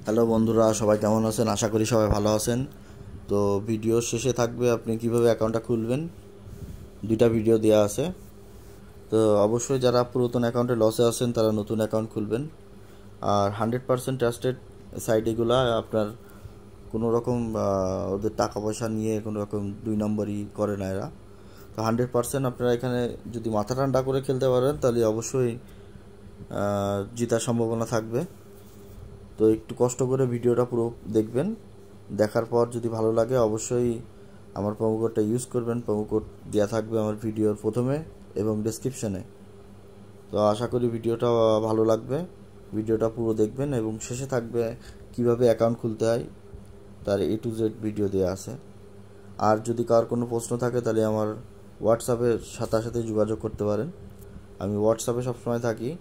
Hello বন্ধুরা, সবাই কেমন আছেন? আশা করি সবাই ভালো আছেন। তো ভিডিও শেষে থাকবে আপনি কিভাবে অ্যাকাউন্টটা খুলবেন, দুইটা ভিডিও দেওয়া আছে। তো অবশ্যই যারা পুরাতন অ্যাকাউন্টে লসে আছেন তারা নতুন অ্যাকাউন্ট খুলবেন। আর 100% ট্রাস্টেড সাইট এগুলা আপনার কোনো রকম ওদের টাকা পয়সা নিয়ে কোনো রকম দুই নম্বরই করে না এরা। তো 100% আপনারা এখানে যদি মাথা ঠান্ডা করে খেলতে পারেন তাহলে অবশ্যই জেতার সম্ভাবনা থাকবে। তো একটু কষ্ট করে ভিডিওটা পুরো দেখবেন। দেখার পর যদি ভালো লাগে অবশ্যই আমার প্রোমো কোডটা ইউজ করবেন। প্রোমো কোড দেওয়া থাকবে আমার ভিডিওর প্রথমে এবং ডেসক্রিপশনে। তো আশা করি ভিডিওটা ভালো লাগবে। ভিডিওটা পুরো দেখবেন এবং শেষে থাকবে কিভাবে অ্যাকাউন্ট খুলতে হয়, তার A to Z ভিডিও দেওয়া আছে। আর যদি কার কোনো প্রশ্ন থাকে তাহলে আমার হোয়াটসঅ্যাপে সাথে যোগাযোগ করতে পারেন। আমি হোয়াটসঅ্যাপে সবসময় থাকি।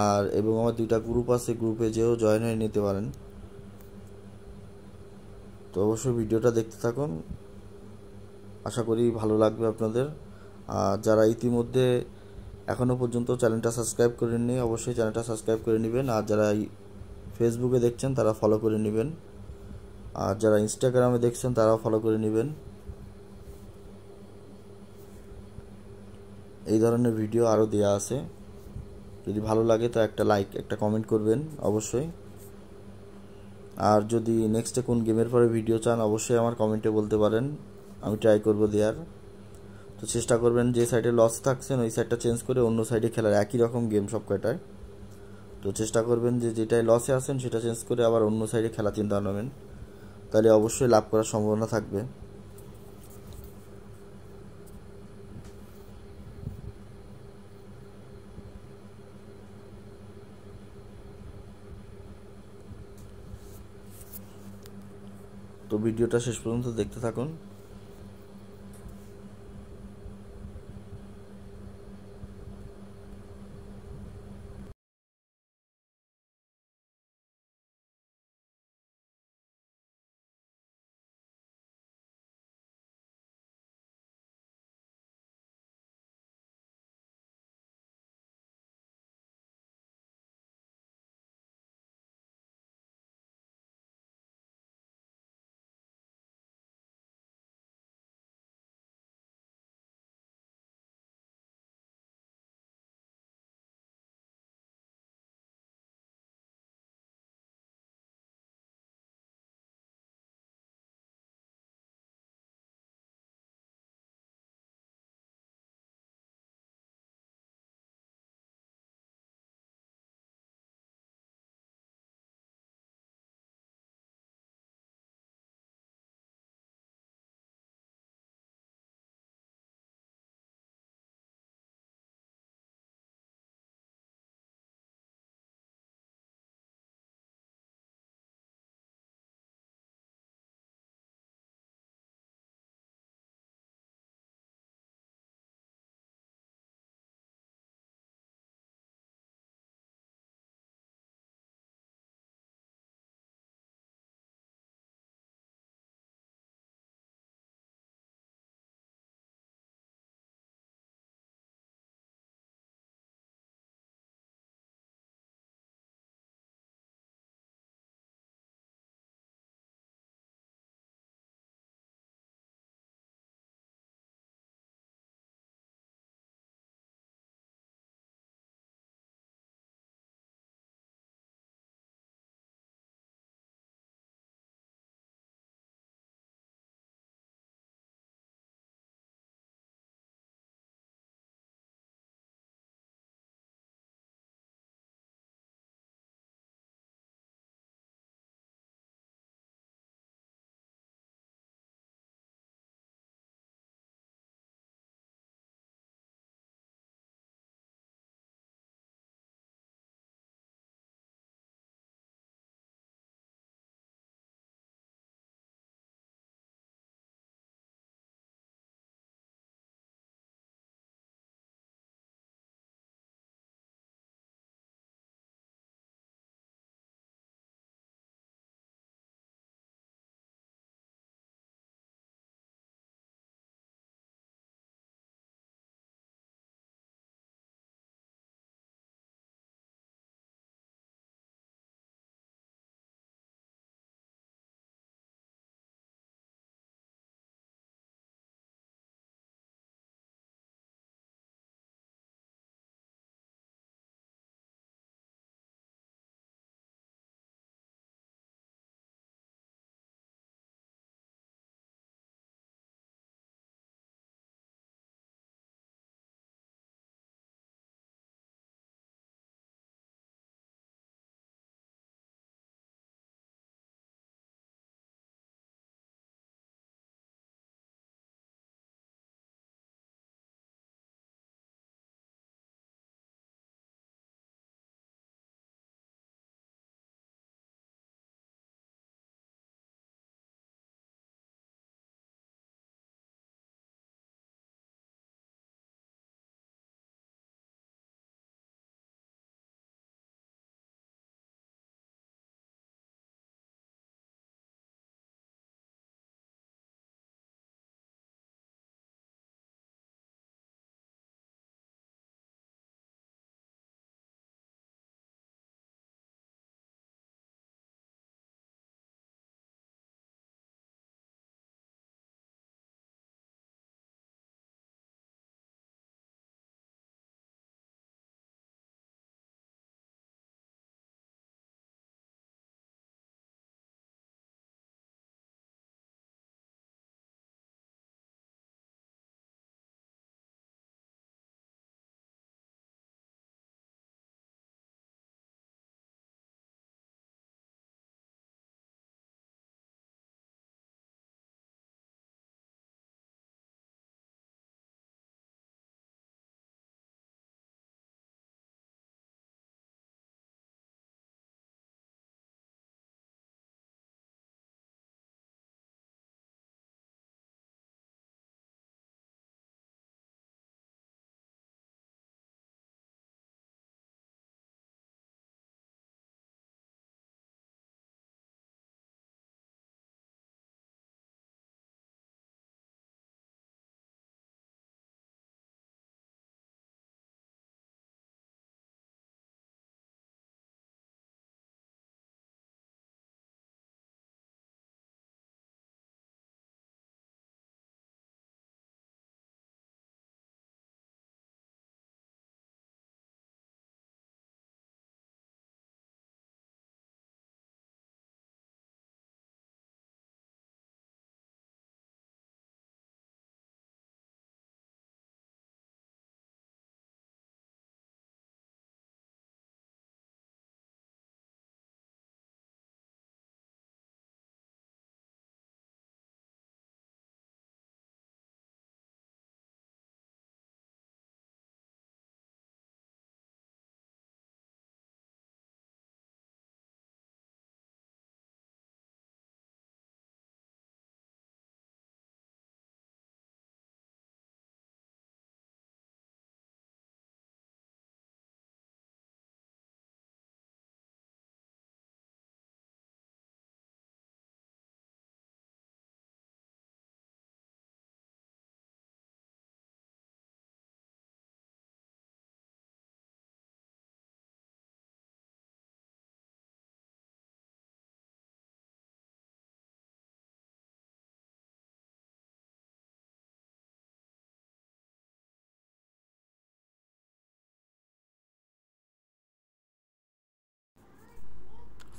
আর এবং আমার দুইটা গ্রুপ আছে, গ্রুপে যেও জয়েন হয়ে নিতে পারেন। তো অবশ্যই ভিডিওটা দেখতে থাকুন, আশা করি ভালো লাগবে আপনাদের। আর যারা ইতিমধ্যে এখনও পর্যন্ত চ্যানেলটা সাবস্ক্রাইব করেননি অবশ্যই চ্যানেলটা সাবস্ক্রাইব করে নেবেন। আর যারা ফেসবুকে দেখছেন তারা ফলো করে নেবেন। আর যারা ইনস্টাগ্রামে দেখছেন তারাও ফলো করে নেবেন। এই ধরনের ভিডিও আরও দেওয়া আছে। যদি ভালো লাগে তো একটা লাইক একটা কমেন্ট করবেন অবশ্যই। আর যদি নেক্সটে কোন গেমের পরে ভিডিও চান অবশ্যই আমার কমেন্টে বলতে পারেন, আমি ট্রাই করব দেওয়ার। তো চেষ্টা করবেন যে সাইডে লস থাকছেন ওই সাইডটা চেঞ্জ করে অন্য সাইডে খেলার, একই রকম গেম সব কয়টায়। তো চেষ্টা করবেন যে যেটায় লসে আছেন সেটা চেঞ্জ করে আবার অন্য সাইডে খেলা চিন্তা করবেন, তাহলে অবশ্যই লাভ করার সম্ভাবনা থাকবে। তো ভিডিওটা শেষ পর্যন্ত দেখতে থাকুন।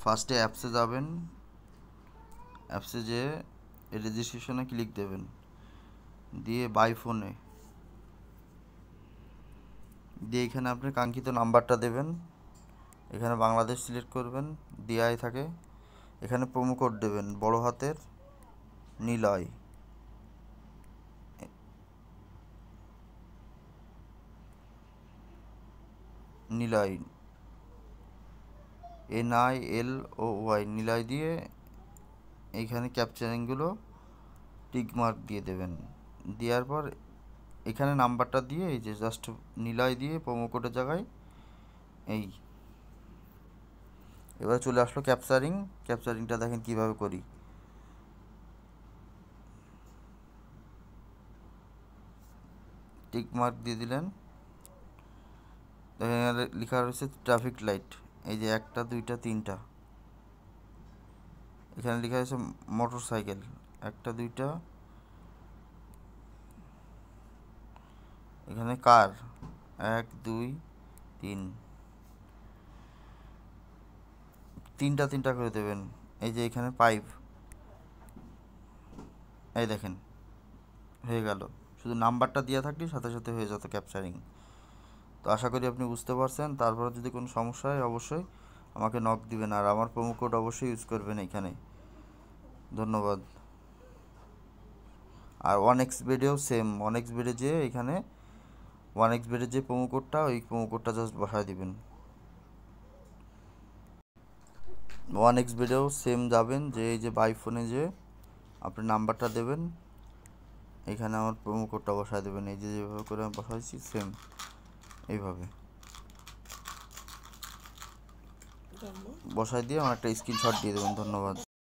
ফার্স্টে অ্যাপসে যাবেন, অ্যাপসে যেয়ে রেজিস্ট্রেশনে ক্লিক দেবেন, দিয়ে বাই ফোনে দিয়ে এখানে আপনার কাঙ্ক্ষিত নাম্বারটা দেবেন, এখানে বাংলাদেশ সিলেক্ট করবেন, ডিআই থাকে, এখানে প্রোমো কোড দেবেন বড় হাতের নিলয়, নিলয় NILOY নিলয় দিয়ে এইখানে ক্যাপচারিংগুলো টিক মার্ক দিয়ে দেবেন। দেওয়ার পর এখানে নাম্বারটা দিয়ে এই যে জাস্ট নিলয় দিয়ে প্রোমো কোডের জায়গায় এই এবার চলে আসলো ক্যাপচারিংটা দেখেন কিভাবে করি। টিক মার্ক দিয়ে দিলেন, দেখেন লেখা রয়েছে ট্রাফিক লাইট, এই যে 1 2 3 টা, এখানে লেখা আছে মোটর সাইকেল 1 2 এখানে কার 1 2 3 তিনটা করে দেবেন। এই যে এখানে পাইপ, এই দেখেন হয়ে গেল, শুধু নাম্বারটা দেওয়া থাকলে সাথে সাথে হয়ে যেত ক্যাপচারিং। তো আশা করি আপনি বুঝতে পারছেন। তারপরে যদি কোনো সমস্যা হয় অবশ্যই আমাকে নক দিবেন, আর আমার প্রোমো কোড অবশ্যই ইউজ করবেন এখানে। ধন্যবাদ। আর 1x বেডেও সেম, 1x বেডে যে এখানে 1x বেডের যে প্রোমো কোডটা, ওই প্রোমো কোডটা জাস্ট বসায় দিবেন। 1x বেডেও সেম যাবেন, যে এই যে বাই ফোনে যে আপনি নাম্বারটা দেবেন, এখানে আমার প্রোমো কোডটা বসায় দেবেন, এই যে যেভাবে করে আমি বসাইছি সেম এইভাবে বসায় দিয়ে আমার একটা স্ক্রিনশট দিয়ে দেবেন। ধন্যবাদ।